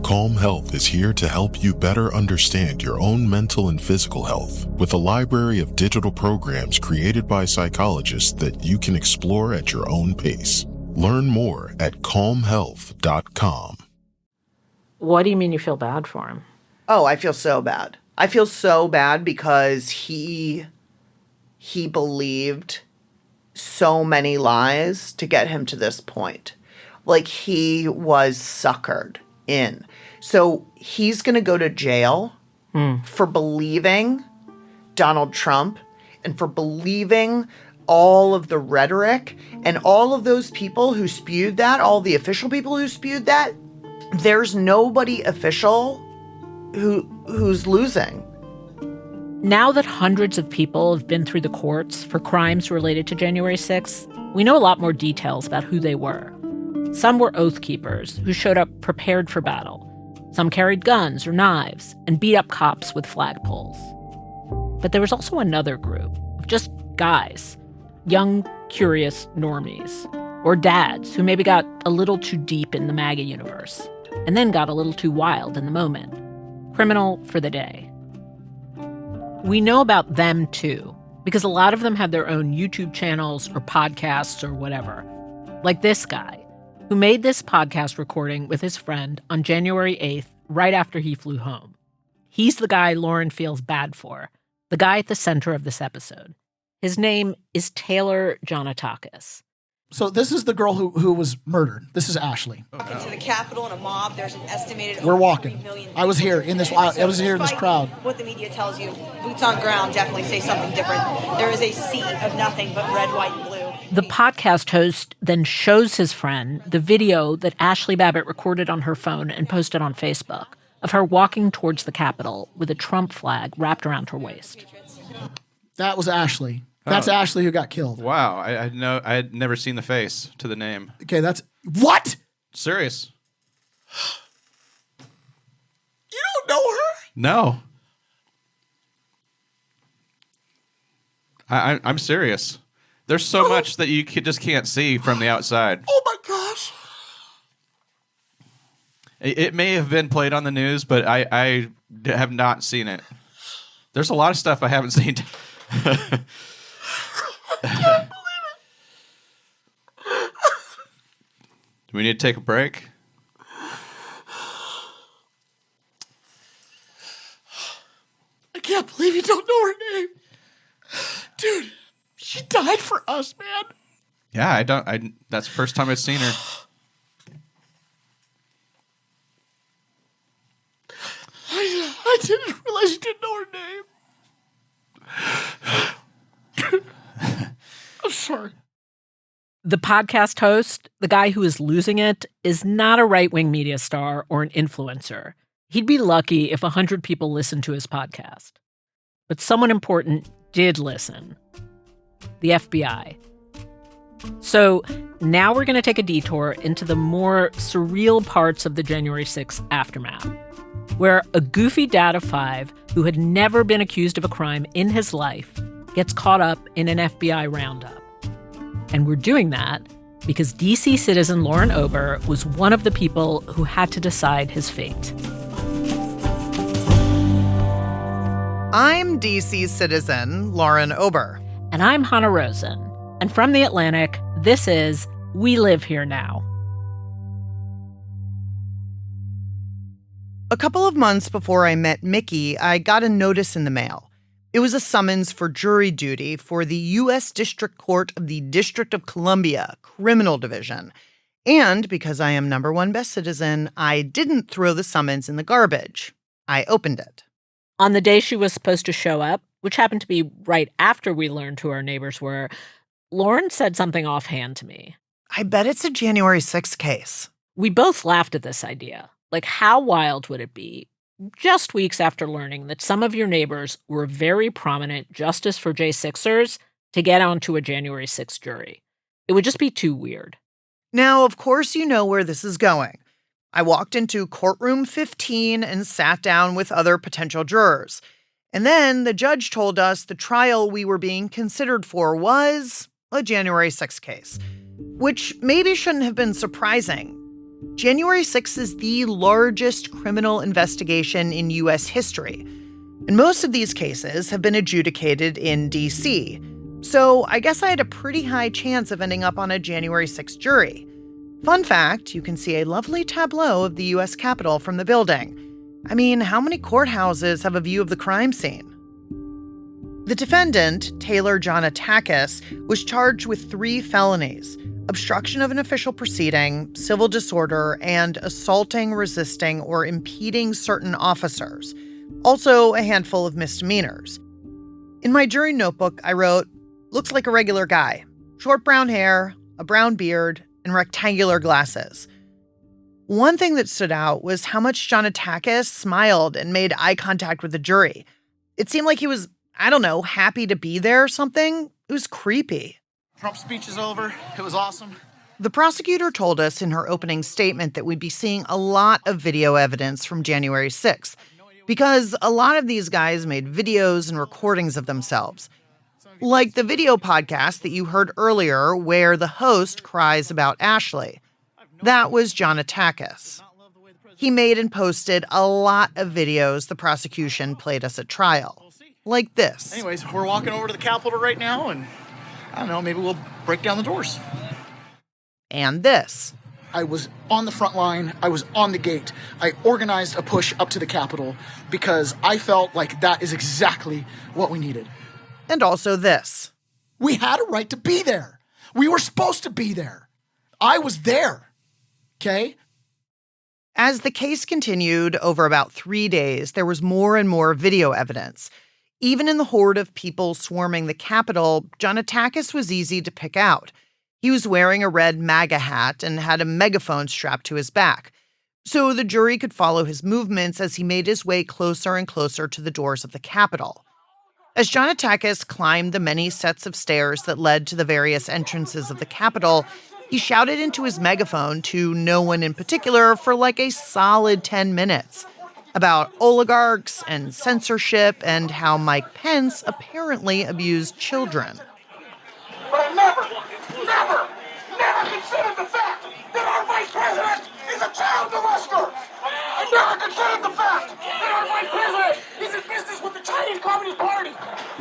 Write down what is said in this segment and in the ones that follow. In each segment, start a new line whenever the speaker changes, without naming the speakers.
Calm Health is here to help you better understand your own mental and physical health with a library of digital programs created by psychologists that you can explore at your own pace. Learn more at calmhealth.com.
What do you mean you feel bad for him?
Oh, I feel so bad. I feel so bad because he believed so many lies to get him to this point. Like, he was suckered in. So he's going to go to jail for believing Donald Trump and for believing all of the rhetoric and all of those people who spewed that, all the official people who spewed that. There's nobody official who's losing.
Now that hundreds of people have been through the courts for crimes related to January 6th, we know a lot more details about who they were. Some were oath keepers who showed up prepared for battle. Some carried guns or knives and beat up cops with flagpoles. But there was also another group of just guys, young, curious normies, or dads who maybe got a little too deep in the MAGA universe and then got a little too wild in the moment. Criminal for the day. We know about them, too, because a lot of them have their own YouTube channels or podcasts or whatever. Like this guy, who made this podcast recording with his friend on January 8th, right after he flew home. He's the guy Lauren feels bad for, the guy at the center of this episode. His name is Taylor Jonatakis.
So this is the girl who was murdered. This is Ashley.
To the Capitol in a mob, there's an estimated
We're
over
walking.
3 million
I was here in this. I was here in this crowd.
What the media tells you, boots on ground definitely say something different. There is a sea of nothing but red, white, and blue.
The podcast host then shows his friend the video that Ashley Babbitt recorded on her phone and posted on Facebook of her walking towards the Capitol with a Trump flag wrapped around her waist.
That was Ashley. That's Ashley who got killed.
Wow, I had never seen the face to the name.
Okay, that's what?
Serious?
You don't know her?
No. I'm serious. There's so much that you just can't see from the outside.
Oh my gosh!
It may have been played on the news, but I have not seen it. There's a lot of stuff I haven't seen.
I can't believe it.
Do we need to take a break?
I can't believe you don't know her name. Dude, she died for us, man.
Yeah, that's the first time I've seen her.
I didn't realize you didn't know her name. I'm sorry.
The podcast host, the guy who is losing it, is not a right-wing media star or an influencer. He'd be lucky if 100 people listened to his podcast. But someone important did listen. The FBI. So now we're going to take a detour into the more surreal parts of the January 6th aftermath, where a goofy dad of 5 who had never been accused of a crime in his life gets caught up in an FBI roundup. And we're doing that because D.C. citizen Lauren Ober was one of the people who had to decide his fate.
I'm D.C. citizen Lauren Ober.
And I'm Hannah Rosen. And from The Atlantic, this is We Live Here Now.
A couple of months before I met Mickey, I got a notice in the mail. It was a summons for jury duty for the U.S. District Court of the District of Columbia Criminal Division. And because I am number one best citizen, I didn't throw the summons in the garbage. I opened it.
On the day she was supposed to show up, which happened to be right after we learned who our neighbors were, Lauren said something offhand to me.
I bet it's a January 6th case.
We both laughed at this idea. Like, how wild would it be, just weeks after learning that some of your neighbors were very prominent Justice for J6ers, to get onto a January 6th jury? It would just be too weird.
Now, of course, you know where this is going. I walked into courtroom 15 and sat down with other potential jurors. And then the judge told us the trial we were being considered for was a January 6th case, which maybe shouldn't have been surprising. January 6th is the largest criminal investigation in U.S. history, and most of these cases have been adjudicated in D.C., so I guess I had a pretty high chance of ending up on a January 6th jury. Fun fact, you can see a lovely tableau of the U.S. Capitol from the building. I mean, how many courthouses have a view of the crime scene? The defendant, Taylor Jonatakis, was charged with 3 felonies: obstruction of an official proceeding, civil disorder, and assaulting, resisting, or impeding certain officers. Also, a handful of misdemeanors. In my jury notebook, I wrote, "Looks like a regular guy. Short brown hair, a brown beard, and rectangular glasses." One thing that stood out was how much Jonatakis smiled and made eye contact with the jury. It seemed like he was, happy to be there or something. It was creepy.
Trump's speech is over. It was awesome.
The prosecutor told us in her opening statement that we'd be seeing a lot of video evidence from January 6th, because a lot of these guys made videos and recordings of themselves. Like the video podcast that you heard earlier where the host cries about Ashley. That was Jonatakis. He made and posted a lot of videos the prosecution played us at trial. Like this.
Anyways, we're walking over to the Capitol right now, and I don't know, maybe we'll break down the doors.
And this.
I was on the front line. I was on the gate. I organized a push up to the Capitol because I felt like that is exactly what we needed.
And also this.
We had a right to be there. We were supposed to be there. I was there. Okay?
As the case continued over about 3 days, there was more and more video evidence. Even in the horde of people swarming the Capitol, Jonatakis was easy to pick out. He was wearing a red MAGA hat and had a megaphone strapped to his back, so the jury could follow his movements as he made his way closer and closer to the doors of the Capitol. As Jonatakis climbed the many sets of stairs that led to the various entrances of the Capitol, he shouted into his megaphone to no one in particular for like a solid 10 minutes about oligarchs and censorship and how Mike Pence apparently abused children.
But I never considered the fact that our vice president is a child molester. I never considered the fact that our vice president is in business with the Chinese Communist Party.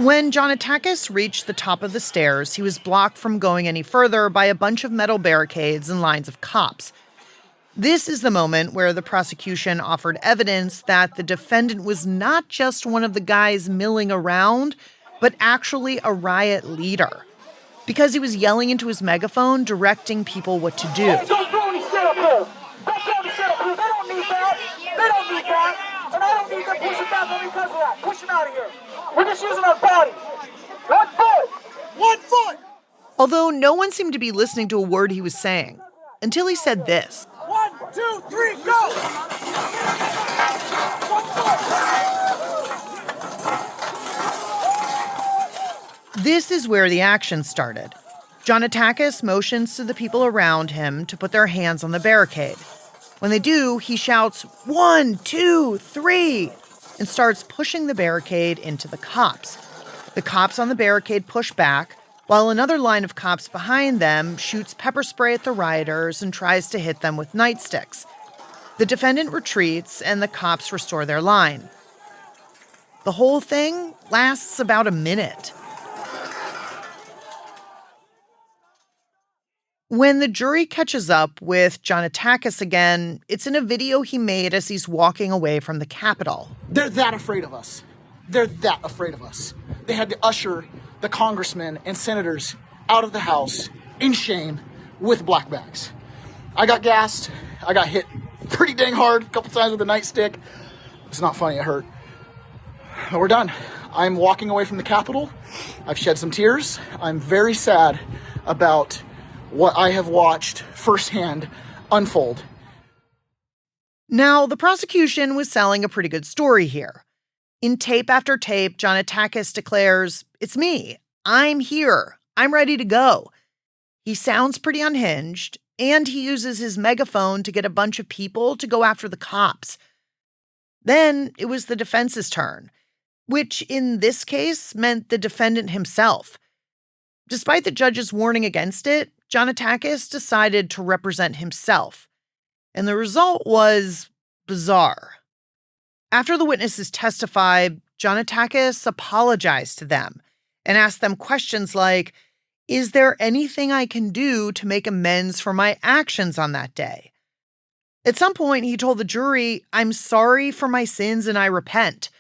When Jonatakis reached the top of the stairs, he was blocked from going any further by a bunch of metal barricades and lines of cops. This is the moment where the prosecution offered evidence that the defendant was not just one of the guys milling around, but actually a riot leader, because he was yelling into his megaphone, directing people what to do.
Don't throw any shit up here. Don't throw any shit up here. They don't need that. They don't need that. And I don't need them pushing back on me because of that. Push them out of here. We're just using our body. 1 foot. 1 foot.
Although no one seemed to be listening to a word he was saying, until he said this.
1, 2, 3, go. 1 foot.
This is where the action started. Jonatakis motions to the people around him to put their hands on the barricade. When they do, he shouts, 1, 2, 3, and starts pushing the barricade into the cops. The cops on the barricade push back, while another line of cops behind them shoots pepper spray at the rioters and tries to hit them with nightsticks. The defendant retreats, and the cops restore their line. The whole thing lasts about a minute. When the jury catches up with Jonatakis again, it's in a video he made as he's walking away from the Capitol.
They're that afraid of us. They're that afraid of us. They had to usher the congressmen and senators out of the House in shame with black bags. I got gassed. I got hit pretty dang hard a couple times with a nightstick. It's not funny, it hurt. But we're done. I'm walking away from the Capitol. I've shed some tears. I'm very sad about what I have watched firsthand unfold.
Now, the prosecution was selling a pretty good story here. In tape after tape, Jonatakis declares, "It's me. I'm here. I'm ready to go." He sounds pretty unhinged, and he uses his megaphone to get a bunch of people to go after the cops. Then it was the defense's turn, which in this case meant the defendant himself. Despite the judge's warning against it, Jonatakis decided to represent himself. And the result was bizarre. After the witnesses testified, Jonatakis apologized to them and asked them questions like, is there anything I can do to make amends for my actions on that day? At some point, he told the jury, I'm sorry for my sins and I repent.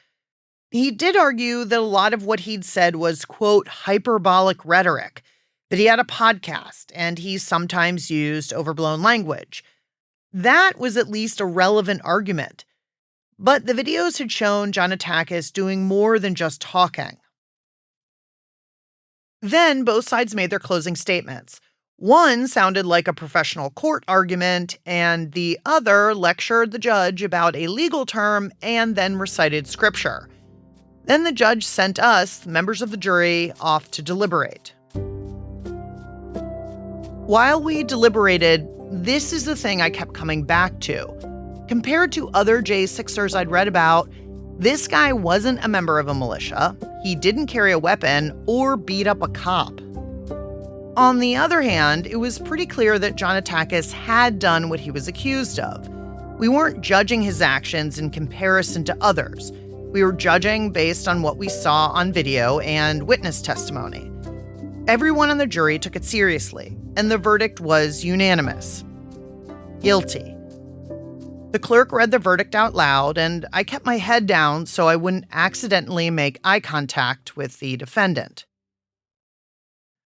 He did argue that a lot of what he'd said was, quote, hyperbolic rhetoric, that he had a podcast and he sometimes used overblown language. That was at least a relevant argument. But the videos had shown Jonatakis doing more than just talking. Then both sides made their closing statements. One sounded like a professional court argument, and the other lectured the judge about a legal term and then recited scripture. Then the judge sent us, members of the jury, off to deliberate. While we deliberated, this is the thing I kept coming back to. Compared to other J6ers I'd read about, this guy wasn't a member of a militia, he didn't carry a weapon, or beat up a cop. On the other hand, it was pretty clear that Jonatakis had done what he was accused of. We weren't judging his actions in comparison to others. We were judging based on what we saw on video and witness testimony. Everyone on the jury took it seriously, and the verdict was unanimous. Guilty. The clerk read the verdict out loud, and I kept my head down so I wouldn't accidentally make eye contact with the defendant.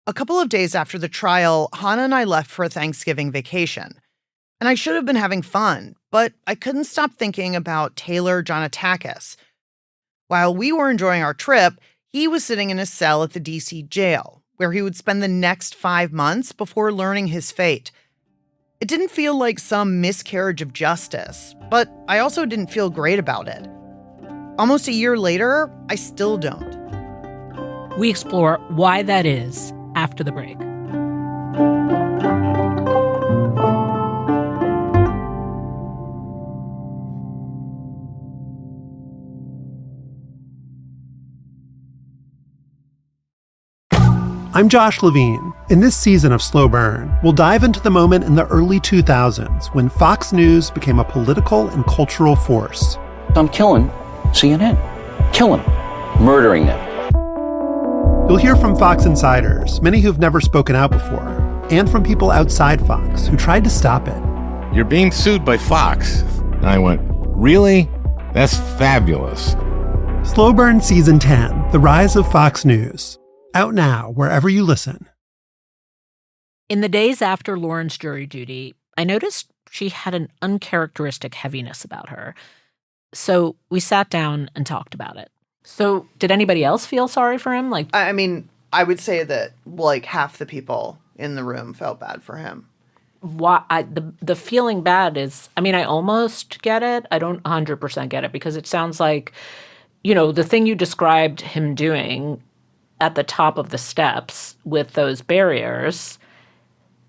A couple of days after the trial, Hannah and I left for a Thanksgiving vacation. And I should have been having fun, but I couldn't stop thinking about Taylor Jonatakis. While we were enjoying our trip, he was sitting in a cell at the DC jail, where he would spend the next 5 months before learning his fate. It didn't feel like some miscarriage of justice, but I also didn't feel great about it. Almost a year later, I still don't.
We explore why that is after the break.
I'm Josh Levine. In this season of Slow Burn, we'll dive into the moment in the early 2000s when Fox News became a political and cultural force.
I'm killing CNN. Killing them. Murdering them.
You'll hear from Fox insiders, many who've never spoken out before, and from people outside Fox who tried to stop it.
You're being sued by Fox. And I went, really? That's fabulous.
Slow Burn Season 10, The Rise of Fox News. Out now, wherever you listen.
In the days after Lauren's jury duty, I noticed she had an uncharacteristic heaviness about her. So we sat down and talked about it. So did anybody else feel sorry for him?
I mean, I would say that like half the people in the room felt bad for him.
The feeling bad is, I mean, I almost get it. I don't 100% get it because it sounds like, the thing you described him doing at the top of the steps with those barriers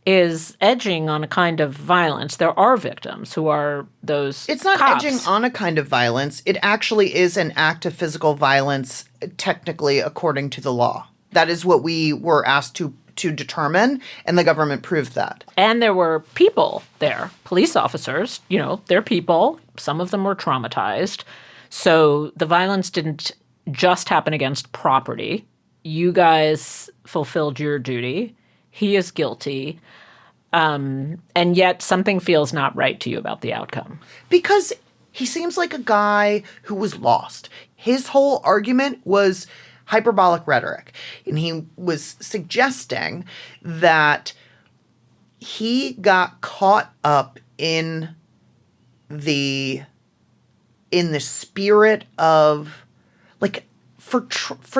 is edging on a kind of violence. There are victims who are those
It's not
cops.
edging on a kind of violence. It actually is an act of physical violence, technically, according to the law. That is what we were asked to determine, and the government proved that.
And there were people there, police officers, they're people. Some of them were traumatized. So the violence didn't just happen against property. You guys fulfilled your duty. He is guilty. And yet something feels not right to you about the outcome.
Because he seems like a guy who was lost. His whole argument was hyperbolic rhetoric. And he was suggesting that he got caught up in the spirit of, like, for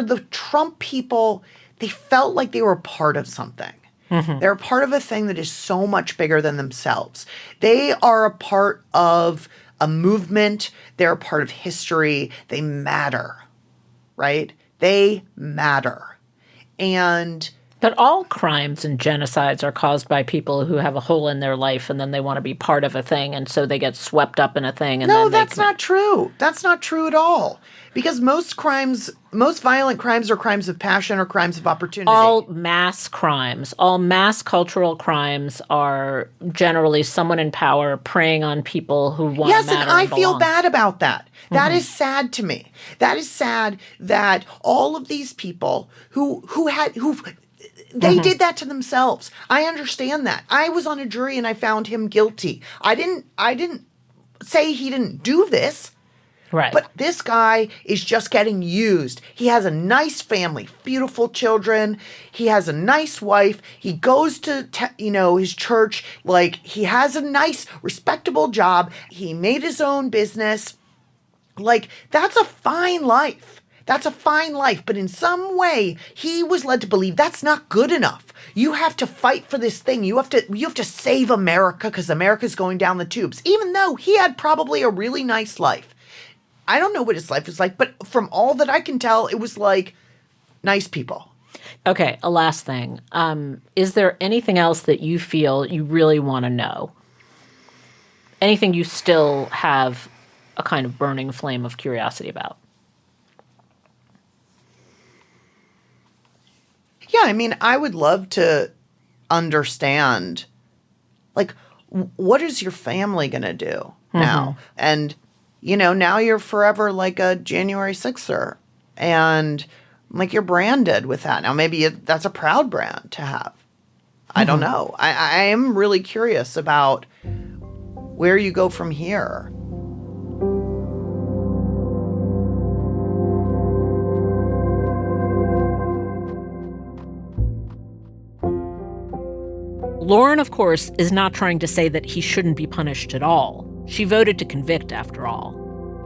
the Trump people, they felt like they were part of something. Mm-hmm. They're part of a thing that is so much bigger than themselves. They are a part of a movement. They're a part of history. They matter, right? They matter. And
But all crimes and genocides are caused by people who have a hole in their life and then they want to be part of a thing, and so they get swept up in a thing. And
no,
then
that's not true. That's not true at all. Because most violent crimes are crimes of passion or crimes of opportunity.
All mass crimes, all mass cultural crimes are generally someone in power preying on people who want to matter.
Yes, and I feel bad about that. That is sad to me. That is sad that all of these people who did that to themselves. I understand that. I was on a jury and I found him guilty. I didn't say he didn't do this.
Right.
But this guy is just getting used. He has a nice family, beautiful children. He has a nice wife. He goes to, his church. Like, he has a nice, respectable job. He made his own business. Like, that's a fine life. That's a fine life. But in some way, he was led to believe that's not good enough. You have to fight for this thing. You have to save America because America's going down the tubes. Even though he had probably a really nice life. I don't know what his life was like, but from all that I can tell, it was like nice people.
Okay, a last thing. Is there anything else that you feel you really want to know? Anything you still have a kind of burning flame of curiosity about?
Yeah, I mean, I would love to understand, like, what is your family going to do now? And, now you're forever like a January 6er. And, like, you're branded with that. Now, maybe that's a proud brand to have. I don't know. I am really curious about where you go from here.
Lauren, of course, is not trying to say that he shouldn't be punished at all. She voted to convict, after all.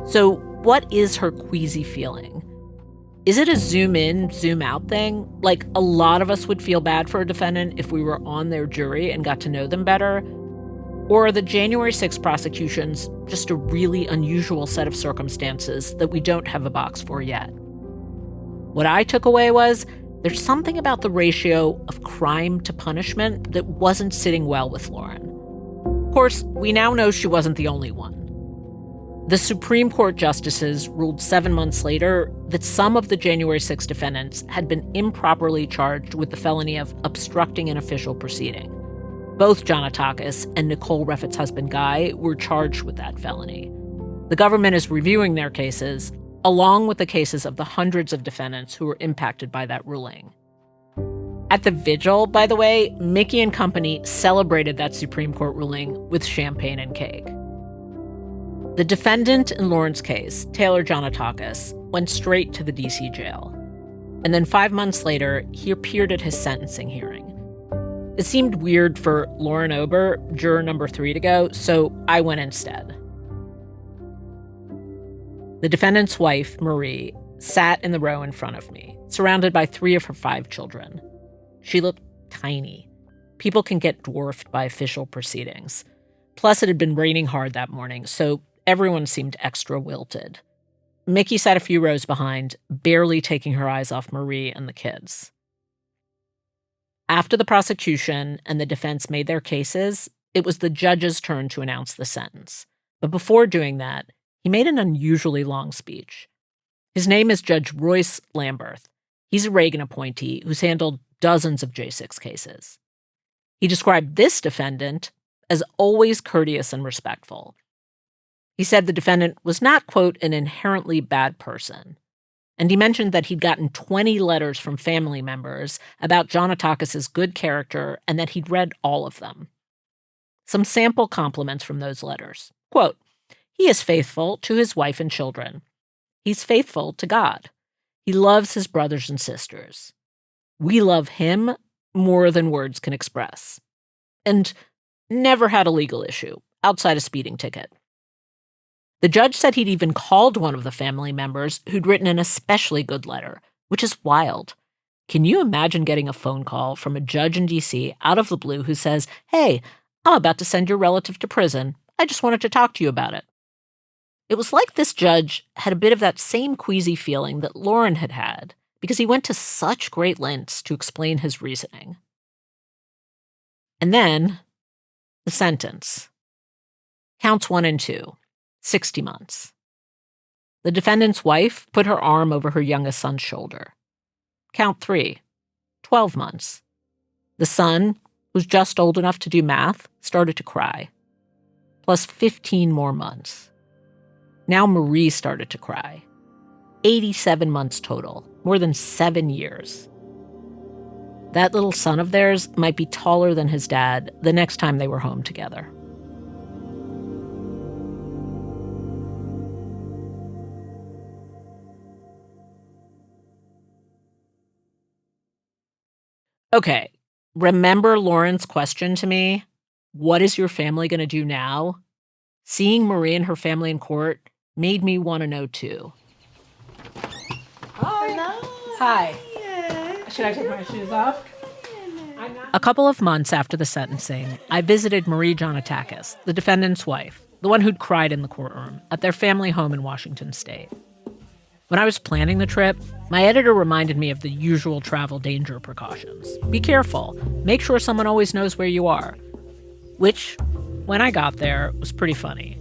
So what is her queasy feeling? Is it a zoom in, zoom out thing? Like, a lot of us would feel bad for a defendant if we were on their jury and got to know them better? Or are the January 6th prosecutions just a really unusual set of circumstances that we don't have a box for yet? What I took away was, there's something about the ratio of crime to punishment that wasn't sitting well with Lauren. Of course, we now know she wasn't the only one. The Supreme Court justices ruled 7 months later that some of the January 6 defendants had been improperly charged with the felony of obstructing an official proceeding. Both John Atakis and Nicole Reffitt's husband Guy were charged with that felony. The government is reviewing their cases, along with the cases of the hundreds of defendants who were impacted by that ruling. At the vigil, by the way, Mickey and company celebrated that Supreme Court ruling with champagne and cake. The defendant in Lauren's case, Taylor John Atakis, went straight to the D.C. jail. And then 5 months later, he appeared at his sentencing hearing. It seemed weird for Lauren Ober, juror number 3, to go, so I went instead. The defendant's wife, Marie, sat in the row in front of me, surrounded by 3 of her 5 children. She looked tiny. People can get dwarfed by official proceedings. Plus, it had been raining hard that morning, so everyone seemed extra wilted. Mickey sat a few rows behind, barely taking her eyes off Marie and the kids. After the prosecution and the defense made their cases, it was the judge's turn to announce the sentence. But before doing that, he made an unusually long speech. His name is Judge Royce Lamberth. He's a Reagan appointee who's handled dozens of J6 cases. He described this defendant as always courteous and respectful. He said the defendant was not, quote, an inherently bad person. And he mentioned that he'd gotten 20 letters from family members about John Atakis' good character and that he'd read all of them. Some sample compliments from those letters. Quote, he is faithful to his wife and children. He's faithful to God. He loves his brothers and sisters. We love him more than words can express. And never had a legal issue, outside a speeding ticket. The judge said he'd even called one of the family members who'd written an especially good letter, which is wild. Can you imagine getting a phone call from a judge in D.C. out of the blue who says, hey, I'm about to send your relative to prison. I just wanted to talk to you about it. It was like this judge had a bit of that same queasy feeling that Lauren had had, because he went to such great lengths to explain his reasoning. And then, the sentence. Counts 1 and 2, 60 months. The defendant's wife put her arm over her youngest son's shoulder. Count 3, 12 months. The son, who's just old enough to do math, started to cry. Plus 15 more months. Now Marie started to cry. 87 months total, more than 7 years. That little son of theirs might be taller than his dad the next time they were home together. Okay, remember Lauren's question to me? What is your family going to do now? Seeing Marie and her family in court made me want to know too. Hi. Should I take my shoes off? A couple of months after the sentencing, I visited Marie Jonatakis, the defendant's wife, the one who'd cried in the courtroom, at their family home in Washington state. When I was planning the trip, my editor reminded me of the usual travel danger precautions. Be careful. Make sure someone always knows where you are. Which, when I got there, was pretty funny.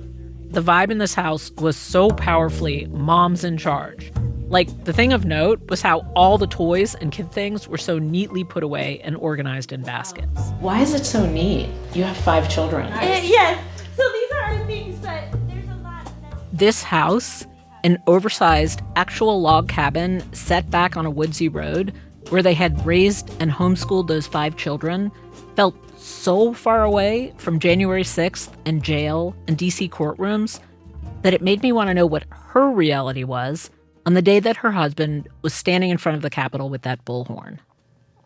The vibe in this house was so powerfully mom's in charge. Like, the thing of note was how all the toys and kid things were so neatly put away and organized in baskets.
Why is it so neat? You have 5 children.
Yes. So these are our things, but there's a lot.
This house, an oversized actual log cabin set back on a woodsy road where they had raised and homeschooled those 5 children, felt so far away from January 6th and jail and D.C. courtrooms that it made me want to know what her reality was on the day that her husband was standing in front of the Capitol with that bullhorn.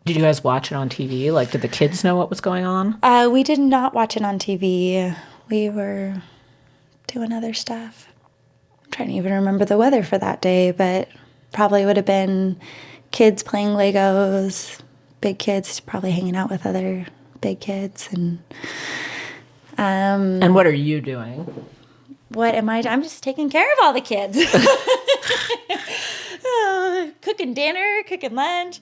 Did you guys watch it on TV? Like, did the kids know what was going on?
We did not watch it on TV. We were doing other stuff. I'm trying to even remember the weather for that day, but probably would have been kids playing Legos, big kids probably hanging out with other big kids.
And what are you doing?
What am I doing? I'm just taking care of all the kids. Cooking dinner, cooking lunch.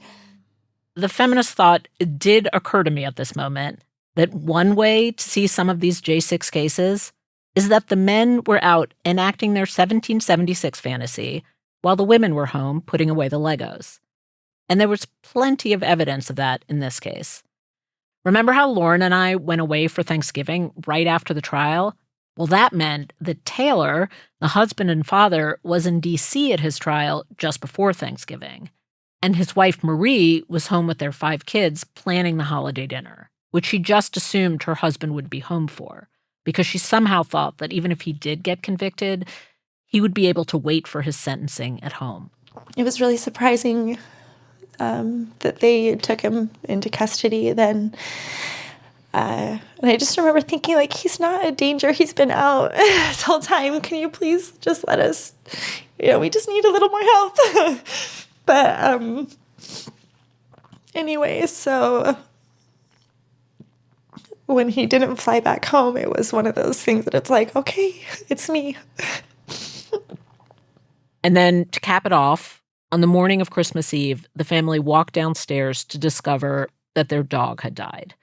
The feminist thought did occur to me at this moment that one way to see some of these J6 cases is that the men were out enacting their 1776 fantasy while the women were home putting away the Legos. And there was plenty of evidence of that in this case. Remember how Lauren and I went away for Thanksgiving right after the trial? Well, that meant that Taylor, the husband and father, was in D.C. at his trial just before Thanksgiving. And his wife, Marie, was home with their 5 kids planning the holiday dinner, which she just assumed her husband would be home for, because she somehow thought that even if he did get convicted, he would be able to wait for his sentencing at home.
It was really surprising that they took him into custody then. And I just remember thinking, like, he's not a danger. He's been out this whole time. Can you please just let us, we just need a little more help. But anyway, so when he didn't fly back home, it was one of those things that it's like, okay, it's me.
And then to cap it off, on the morning of Christmas Eve, the family walked downstairs to discover that their dog had died.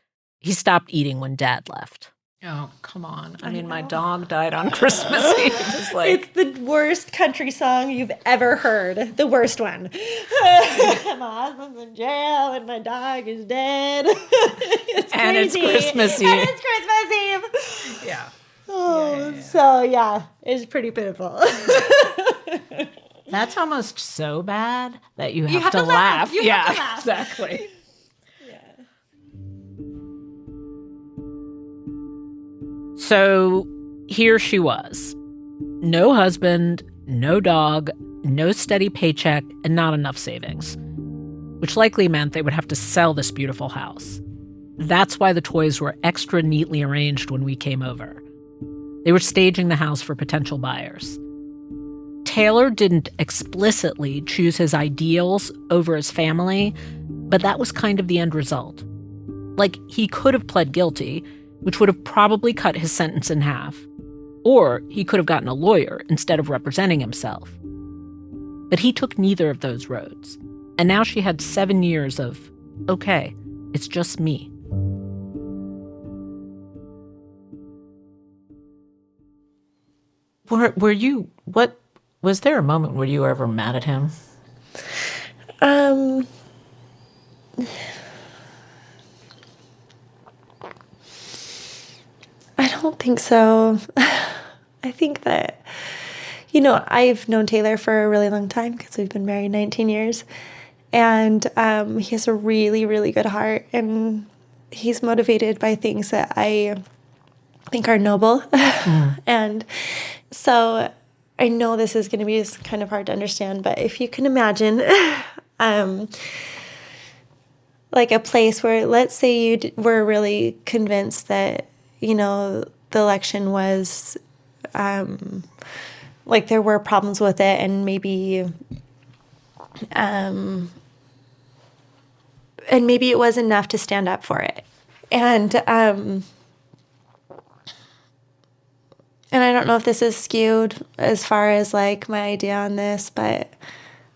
He stopped eating when Dad left. Oh, come on. I mean, my dog died on Christmas Eve.
It's the worst country song you've ever heard. The worst one. My husband's in jail and my dog is dead. It's
and
crazy.
It's Christmas Eve.
And it's Christmas Eve.
Yeah.
Oh, so yeah, it's pretty pitiful.
That's almost so bad that you have to laugh.
You have to laugh.
Exactly. So here she was. No husband, no dog, no steady paycheck, and not enough savings. Which likely meant they would have to sell this beautiful house. That's why the toys were extra neatly arranged when we came over. They were staging the house for potential buyers. Taylor didn't explicitly choose his ideals over his family, but that was kind of the end result. Like, he could have pled guilty, which would have probably cut his sentence in half. Or he could have gotten a lawyer instead of representing himself. But he took neither of those roads. And now she had 7 years of, okay, it's just me.
Was there a moment where you were ever mad at him?
I don't think so. I think that, I've known Taylor for a really long time because we've been married 19 years. And he has a really, really good heart. And he's motivated by things that I think are noble. And so I know this is going to be kind of hard to understand, but if you can imagine like a place where, let's say you were really convinced that, the election was, like there were problems with it, and maybe it was enough to stand up for it. And I don't know if this is skewed as far as like my idea on this, but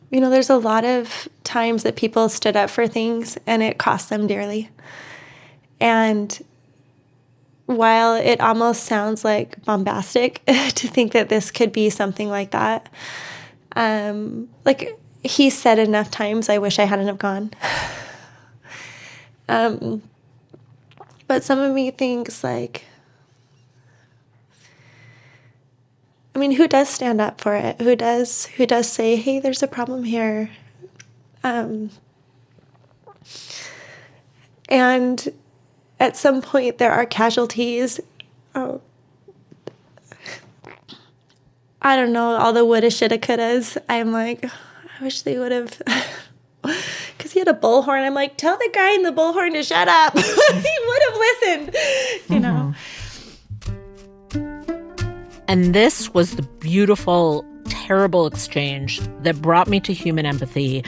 there's a lot of times that people stood up for things and it cost them dearly. And while it almost sounds like bombastic to think that this could be something like that, like he said enough times, I wish I hadn't have gone. But some of me thinks like, who does stand up for it? Who does say, hey, there's a problem here? And at some point there are casualties. I don't know, all the woulda, shoulda, couldas. I'm like, I wish they would have, because he had a bullhorn. I'm like, tell the guy in the bullhorn to shut up. He would have listened,
And this was the beautiful, terrible exchange that brought me to human empathy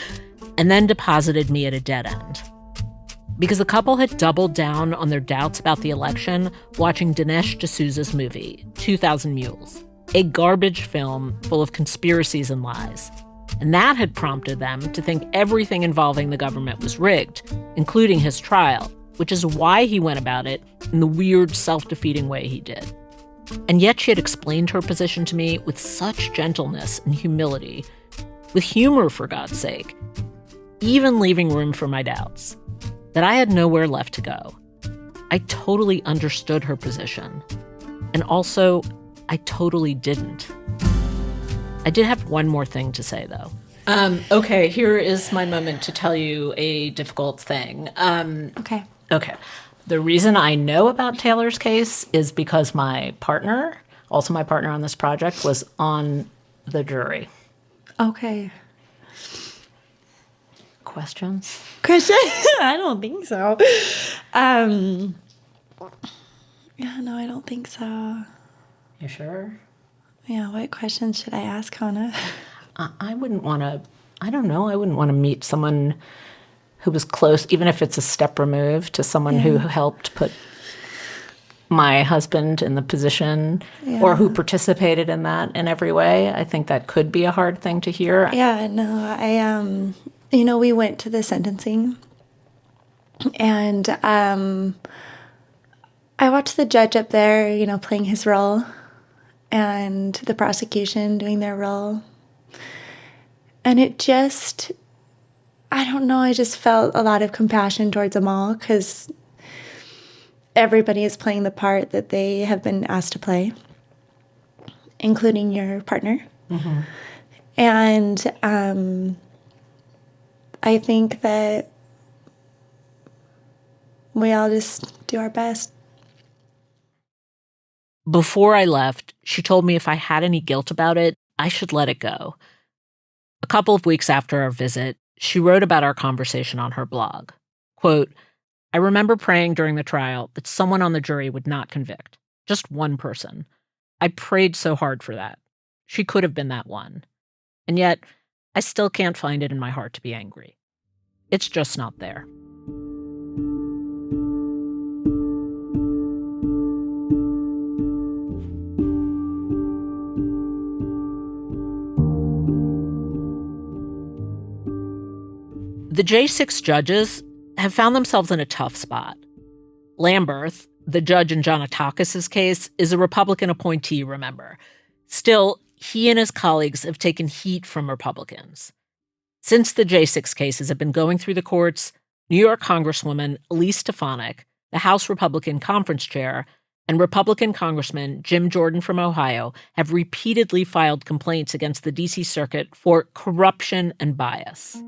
and then deposited me at a dead end. Because the couple had doubled down on their doubts about the election watching Dinesh D'Souza's movie, 2,000 Mules, a garbage film full of conspiracies and lies. And that had prompted them to think everything involving the government was rigged, including his trial, which is why he went about it in the weird, self-defeating way he did. And yet she had explained her position to me with such gentleness and humility, with humor, for God's sake, even leaving room for my doubts, that I had nowhere left to go. I totally understood her position. And also, I totally didn't. I did have one more thing to say, though.
Okay, here is my moment to tell you a difficult thing.
Okay.
The reason I know about Taylor's case is because my partner, also my partner on this project, was on the jury.
Okay.
Questions?
I don't think so. Yeah, no, I don't think so.
You sure?
Yeah, what questions should I ask, Hannah?
I wouldn't want to meet someone who was close, even if it's a step removed, to someone who helped put my husband in the position or who participated in that in every way. I think that could be a hard thing to hear.
Yeah, no, we went to the sentencing, and I watched the judge up there, playing his role, and the prosecution doing their role. And it just, I don't know, I just felt a lot of compassion towards them all, because everybody is playing the part that they have been asked to play, including your partner. Mm-hmm. And I think that we all just do our best.
Before I left, she told me if I had any guilt about it, I should let it go. A couple of weeks after our visit, she wrote about our conversation on her blog. Quote, I remember praying during the trial that someone on the jury would not convict. Just one person. I prayed so hard for that. She could have been that one. And yet, I still can't find it in my heart to be angry. It's just not there. The J6 judges have found themselves in a tough spot. Lamberth, the judge in Jonatakis' case, is a Republican appointee, remember. Still, he and his colleagues have taken heat from Republicans. Since the J6 cases have been going through the courts, New York Congresswoman Elise Stefanik, the House Republican Conference Chair, and Republican Congressman Jim Jordan from Ohio have repeatedly filed complaints against the D.C. Circuit for corruption and bias.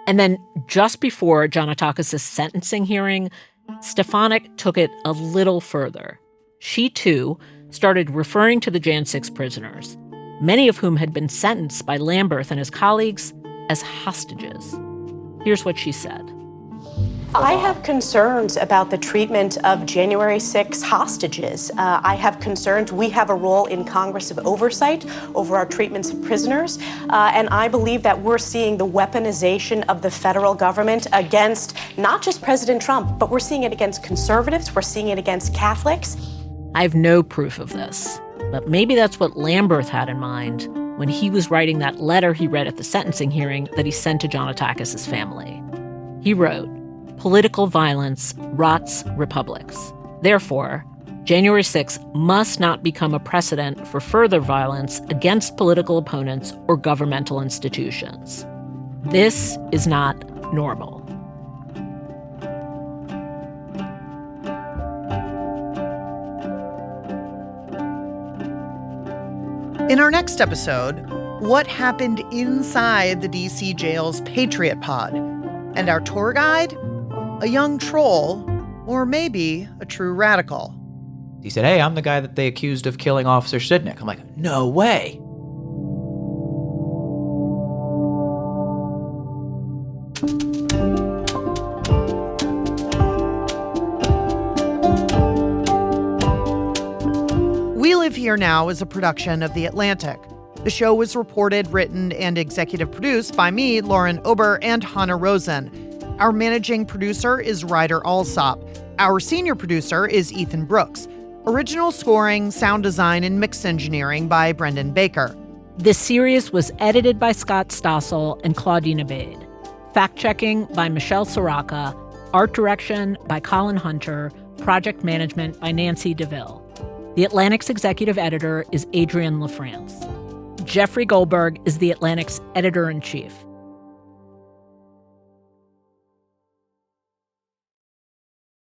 And then just before Jonatakis' sentencing hearing, Stefanik took it a little further. She, too, started referring to the Jan 6 prisoners, many of whom had been sentenced by Lamberth and his colleagues as hostages. Here's what she said.
I have concerns about the treatment of January 6 hostages. I have concerns. We have a role in Congress of oversight over our treatments of prisoners. And I believe that we're seeing the weaponization of the federal government against not just President Trump, but we're seeing it against conservatives. We're seeing it against Catholics.
I have no proof of this, but maybe that's what Lamberth had in mind when he was writing that letter he read at the sentencing hearing that he sent to Jonatakis' family. He wrote, "Political violence rots republics. Therefore, January 6 must not become a precedent for further violence against political opponents or governmental institutions. This is not normal."
In our next episode, what happened inside the DC jail's Patriot Pod? And our tour guide? A young troll, or maybe a true radical.
He said, "Hey, I'm the guy that they accused of killing Officer Sidnick." I'm like, no way.
We Live Here Now is a production of The Atlantic. The show was reported, written, and executive produced by me, Lauren Ober, and Hannah Rosen. Our managing producer is Ryder Alsop. Our senior producer is Ethan Brooks. Original scoring, sound design, and mix engineering by Brendan Baker.
This series was edited by Scott Stossel and Claudine Abade. Fact-checking by Michelle Soraka. Art direction by Colin Hunter. Project management by Nancy DeVille. The Atlantic's executive editor is Adrienne LaFrance. Jeffrey Goldberg is The Atlantic's editor-in-chief.